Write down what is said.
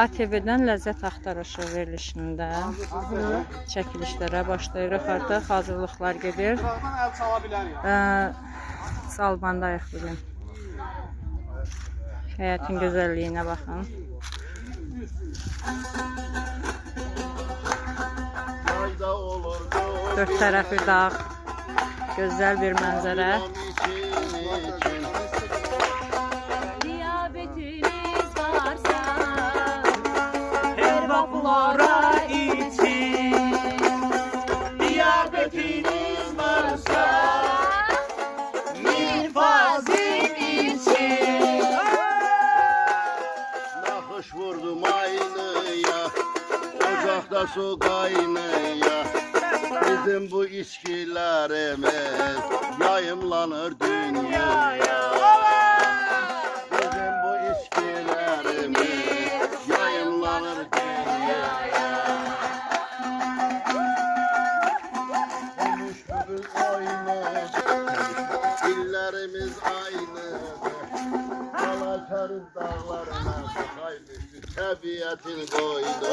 ATV-dən Ləzzət Axtarışı verilişində çəkilişlərə başlayırıq artıq. Hazırlıqlar gedir. Salbandayıq bugün. Həyətin gözəlliyinə baxın. Dörd tərəfi dağ, gözəl bir mənzərə. Diyabetiniz varsa her vapurlara için. Diyabetiniz varsa nifazin için. Nakış vurdum aynıya, ocakta su kaynaya. Bizim bu içkilerimiz yayımlanır dünyaya. Bizim bu içkilerimiz yayımlanır dünyaya. Konuştuğumuz aynı, dillerimiz aynı. Dolaşarız dağlarına, bakaymışız tabiatın koydu.